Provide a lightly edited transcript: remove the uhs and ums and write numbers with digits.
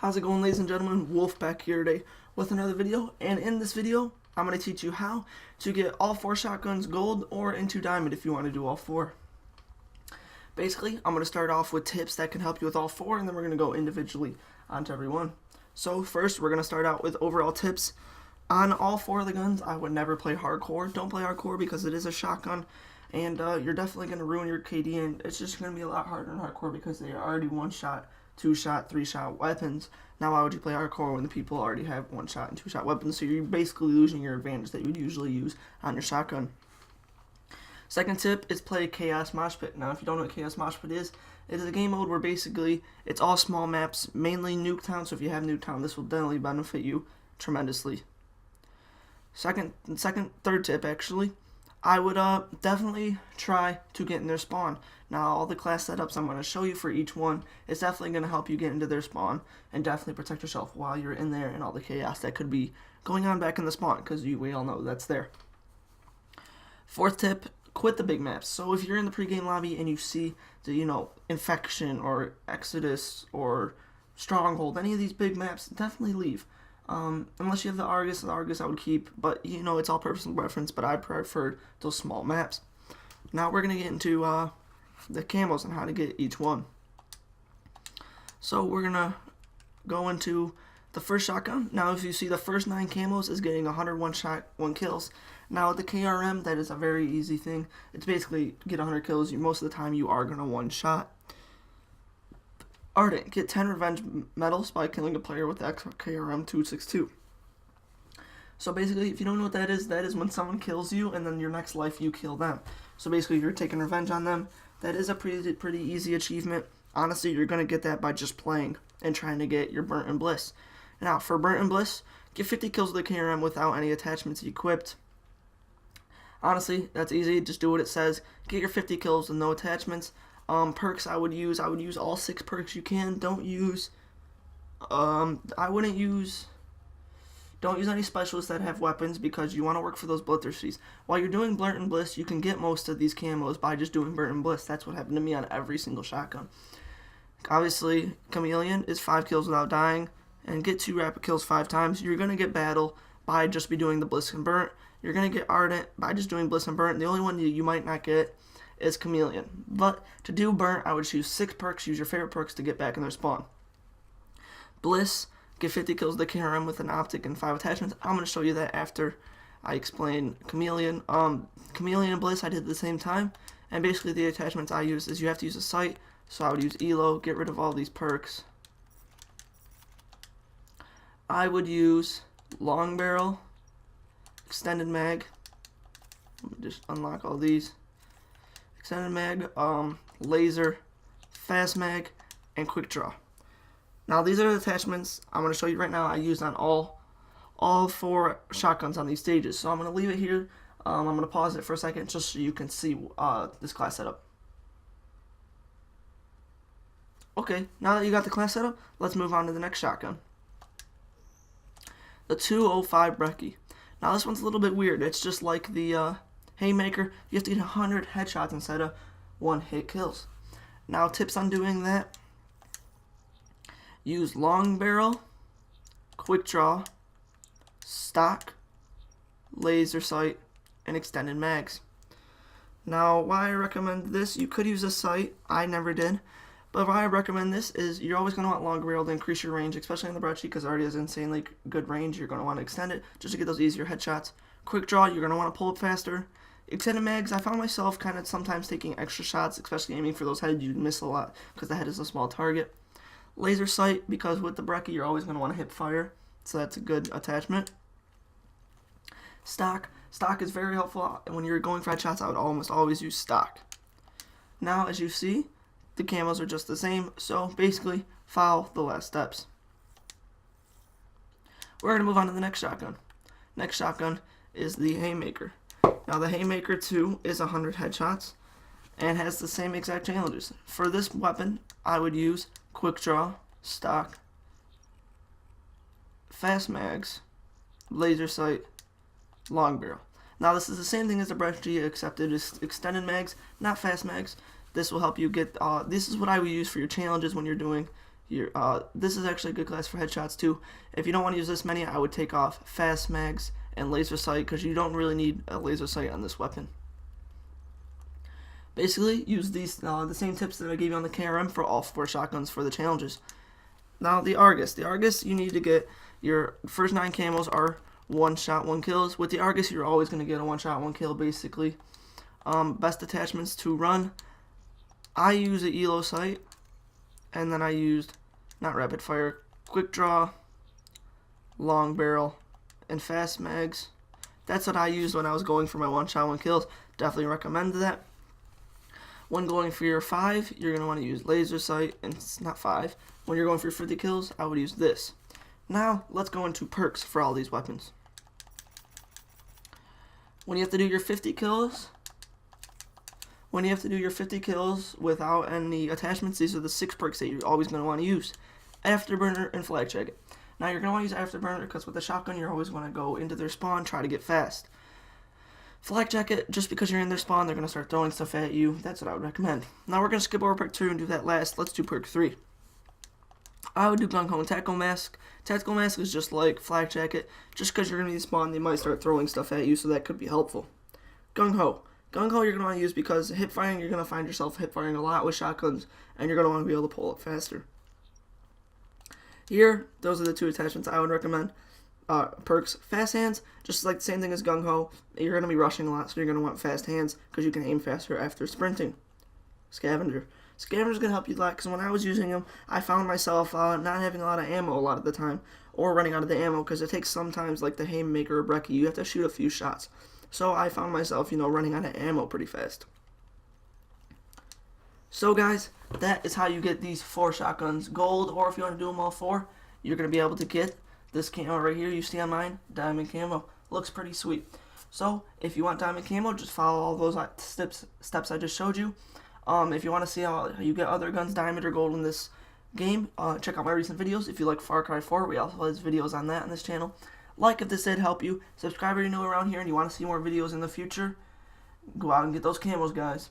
How's it going, ladies and gentlemen? Wolf back here today with another video, and in this video I'm going to teach you how to get all 4 shotguns gold or into diamond if you want to do all 4. Basically, I'm going to start off with tips that can help you with all 4, and then we're going to go individually onto every one. So first, we're going to start out with overall tips. On all 4 of the guns, I would never play hardcore. Don't play hardcore because it is a shotgun, and you're definitely going to ruin your KD, and it's just going to be a lot harder in hardcore because they are already 1-shot, 2-shot, 3-shot weapons. Now why would you play hardcore when the people already have 1-shot and 2-shot weapons? So you're basically losing your advantage that you would usually use on your shotgun. Second tip is play Chaos Mosh Pit. Now if you don't know what Chaos Mosh Pit is, it is a game mode where basically it's all small maps, mainly Nuketown, so if you have Nuketown, this will definitely benefit you tremendously. Third tip actually, I would definitely try to get in their spawn. Now all the class setups I'm going to show you for each one is definitely going to help you get into their spawn and definitely protect yourself while you're in there and all the chaos that could be going on back in the spawn, because we all know that's there. Fourth tip, quit the big maps. So if you're in the pregame lobby and you see the Infection or Exodus or Stronghold, any of these big maps, definitely leave. Unless you have the Argus I would keep, but it's all personal preference, but I prefer those small maps. Now we're going to get into the camos and how to get each one. So we're going to go into the first shotgun. Now if you see, the first 9 camos is getting 101 shot, 1 kills. Now with the KRM, that is a very easy thing. It's basically get 100 kills. Most of the time you are going to 1-shot. Ardent, get 10 revenge medals by killing a player with the KRM 262. So basically, if you don't know what that is when someone kills you and then your next life you kill them. So basically, you're taking revenge on them. That is a pretty easy achievement. Honestly, you're going to get that by just playing and trying to get your Burnt and Bliss. Now, for Burnt and Bliss, get 50 kills with the KRM without any attachments equipped. Honestly, that's easy. Just do what it says. Get your 50 kills with no attachments. Perks I would use all 6 perks you can. Don't use any specialists that have weapons, because you want to work for those Bloodthirsties. While you're doing Burnt and Bliss, you can get most of these camos by just doing Burnt and Bliss. That's what happened to me on every single shotgun. Obviously, Chameleon is 5 kills without dying, and get 2 rapid kills 5 times. You're going to get Battle by just be doing the Bliss and Burnt. You're going to get Ardent by just doing Bliss and Burnt. The only one you might not get is Chameleon. But to do Burnt, I would choose 6 perks. Use your favorite perks to get back in their spawn. Bliss, get 50 kills with the KRM with an optic and 5 attachments. I'm going to show you that after I explain Chameleon. Chameleon and Bliss I did at the same time, and basically the attachments I use is you have to use a sight. So I would use Elo, get rid of all these perks. I would use Long Barrel, Extended Mag. Let me just unlock all these. Extended Mag, Laser, Fast Mag, and Quick Draw. Now these are the attachments I'm going to show you right now I used on all 4 shotguns on these stages. So I'm going to leave it here. I'm going to pause it for a second just so you can see this class setup. Okay, now that you got the class setup, let's move on to the next shotgun. The 205 Brecci. Now this one's a little bit weird. It's just like the Haymaker. You have to get 100 headshots instead of 1 hit kills. Now tips on doing that: use Long Barrel, Quick Draw, Stock, Laser Sight, and Extended Mags. Now why I recommend this, you could use a sight. I never did. But why I recommend this is you're always going to want Long Barrel to increase your range, especially in the Brecci, because it already has insanely good range. You're going to want to extend it just to get those easier headshots. Quick Draw, you're going to want to pull up faster. Extended Mags, I found myself kind of sometimes taking extra shots, especially aiming for those heads. You'd miss a lot because the head is a small target. Laser Sight, because with the Brecci you're always going to want to hip fire, so that's a good attachment. Stock is very helpful. When you're going for headshots, I would almost always use Stock. Now as you see, the camos are just the same, so basically follow the last steps. We're going to move on to the next shotgun. Next shotgun is the Haymaker. Now the Haymaker 2 is 100 headshots and has the same exact challenges. For this weapon, I would use Quick Draw, Stock, Fast Mags, Laser Sight, Long Barrel. Now this is the same thing as the Brecci, except it is Extended Mags, not Fast Mags. This will help you get, this is what I would use for your challenges when you're doing This is actually a good class for headshots too. If you don't want to use this many, I would take off fast mags and laser sight because you don't really need a laser sight on this weapon. Basically, use these the same tips that I gave you on the KRM for all 4 shotguns for the challenges. Now the Argus. The Argus, you need to get your first 9 camos are 1 shot, 1 kills. With the Argus, you're always going to get a 1 shot, 1 kill basically. Best attachments to run. I use a ELO sight, and then I used not rapid fire, quick draw, long barrel, and fast mags. That's what I used when I was going for my 1 shot, 1 kills. Definitely recommend that. When going for your 5, you're going to want to use laser sight, and it's not 5. When you're going for your 50 kills, I would use this. Now, let's go into perks for all these weapons. When you have to do your 50 kills, without any attachments, these are the 6 perks that you're always going to want to use. Afterburner and Flak Jacket. Now, you're going to want to use Afterburner because with the shotgun, you're always going to go into their spawn, try to get fast. Flak Jacket, just because you're in their spawn, they're going to start throwing stuff at you. That's what I would recommend. Now we're going to skip over perk 2 and do that last. Let's do perk 3. I would do Gung Ho and Tactical Mask. Tactical Mask is just like Flak Jacket. Just because you're going to be in spawn, they might start throwing stuff at you, so that could be helpful. Gung Ho. Gung Ho you're going to want to use because hip firing, you're going to find yourself hip firing a lot with shotguns, and you're going to want to be able to pull up faster. Here, those are the 2 attachments I would recommend. Perks, fast hands, just like the same thing as Gung Ho. You're going to be rushing a lot, so you're going to want fast hands because you can aim faster after sprinting. Scavenger. Scavenger's going to help you a lot because when I was using them, I found myself not having a lot of ammo a lot of the time or running out of the ammo because it takes sometimes like the Haymaker or Brecci, you have to shoot a few shots. So I found myself, running out of ammo pretty fast. So guys, that is how you get these 4 shotguns gold, or if you want to do them all 4, you're going to be able to get this camo right here you see on mine, diamond camo. Looks pretty sweet. So, if you want diamond camo, just follow all those steps I just showed you. If you want to see how you get other guns diamond or gold in this game, check out my recent videos. If you like Far Cry 4, we also have videos on that on this channel. Like if this did help you. Subscribe if you're new around here and you want to see more videos in the future. Go out and get those camos, guys.